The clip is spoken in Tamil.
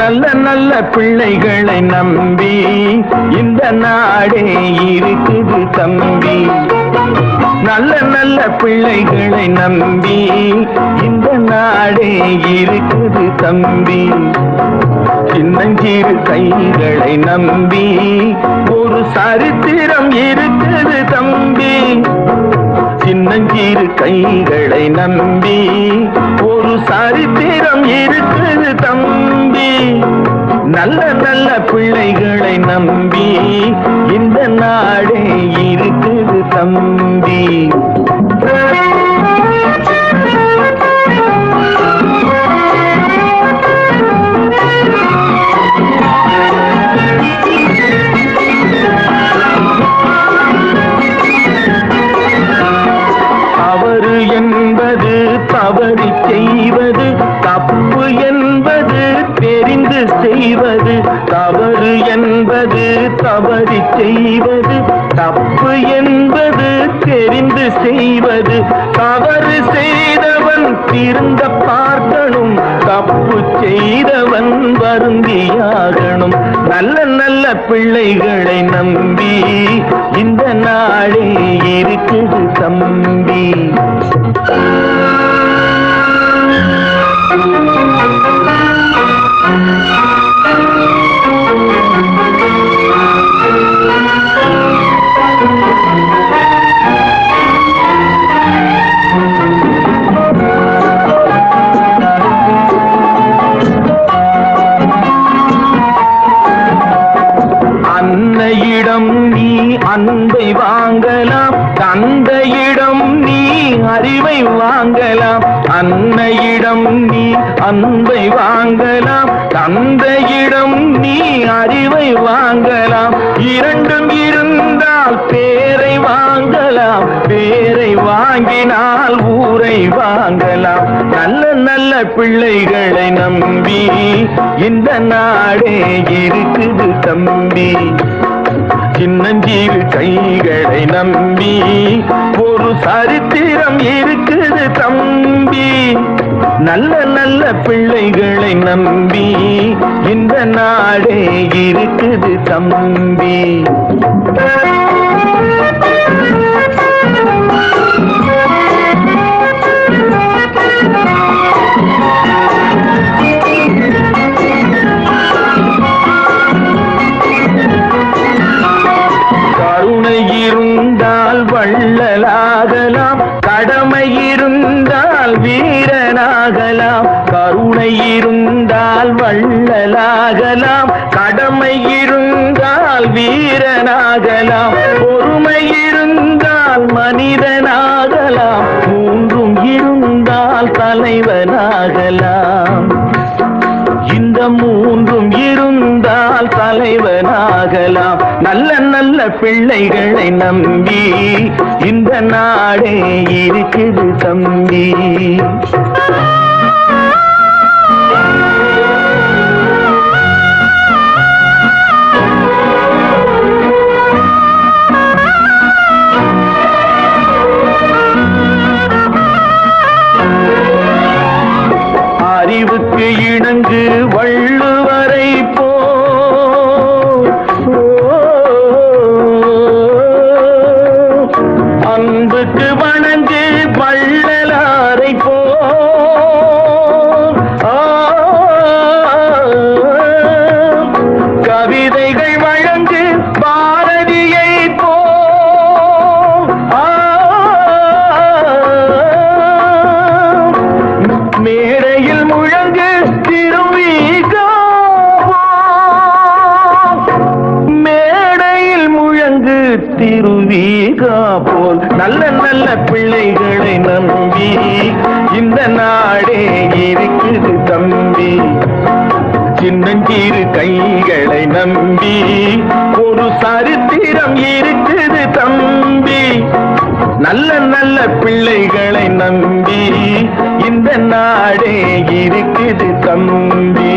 நல்ல நல்ல பிள்ளைகளை நம்பி இந்த நாடே இருக்குது தம்பி. நல்ல நல்ல பிள்ளைகளை நம்பி இந்த நாடே இருக்குது தம்பி. சின்னஞ்சிறு கைகளை நம்பி ஒரு சரித்திரம் இருக்குது தம்பி. சின்னஞ்சிறு கைகளை நம்பி ஒரு சரித்திரம் இருக்குது தம்பி. நல்ல நல்ல பிள்ளைகளை நம்பி இந்த நாடே இருக்குது தம்பி. தவறு என்பது தவறி செய்வது, தப்பு என்பது தெரிந்து செய்வது. தவறு என்பது தவறி செய்வது, தப்பு என்பது தெரிந்து செய்வது. தவறு செய்தவன் திருந்த பார்க்கணும், தப்பு செய்தவன் வருந்தியாகணும். நல்ல நல்ல பிள்ளைகளை நம்பி இந்த நாடே இருக்குது தம்பி. அன்னையிடம் நீ அன்பை வாங்கலாம், தந்தையிடம் நீ அறிவை வாங்கலாம். அன்னையிடம் நீ அன்பை வாங்கலாம், தந்தையிடம் நீ அறிவை வாங்கலாம். இரண்டும் இருந்தால் பேரை வாங்கலாம், பேரை வாங்கினால் ஊரை வாங்கலாம். நல்ல நல்ல பிள்ளைகளை நம்பி இந்த நாடே இருக்குது தம்பி. சின்னஞ்சிறு கைகளை நம்பி ஒரு சரித்திரம் இருக்குது தம்பி. நல்ல நல்ல பிள்ளைகளை நம்பி இந்த நாடே இருக்குது தம்பி. வள்ளலாகலாம், கடமை இருந்தால் வீரனாகலாம். கருணை இருந்தால் வள்ளலாகலாம், கடமை இருந்தால் வீரனாகலாம். பொறுமை இருந்தால் மனிதனாகலாம், மூன்றும் இருந்தால் தலைவனாகலாம். இந்த மூன்றும் இருந்தால் தலைவனாகலாம். நல்ல நல்ல பிள்ளைகளை நம்பி இந்த நாடே இருக்குது தம்பி. அறிவுக்கு இணங்கு வள்ளுவரை போ, அன்புக்கு வணங்கு வள்ளலாரை போ. கவிதைகள் வழங்கு பாரதியை போ. மேடையில் முழங்கு திருவிகா, மேடையில் முழங்கு திருவிகா போல். நல்ல நல்ல பிள்ளைகளை நம்பி இந்த நாடே இருக்குது தம்பி. சின்னஞ்சிறு கைகளை நம்பி ஒரு சரித்திரம் இருக்குது தம்பி. நல்ல நல்ல பிள்ளைகளை நம்பி இந்த நாடே இருக்குது தம்பி.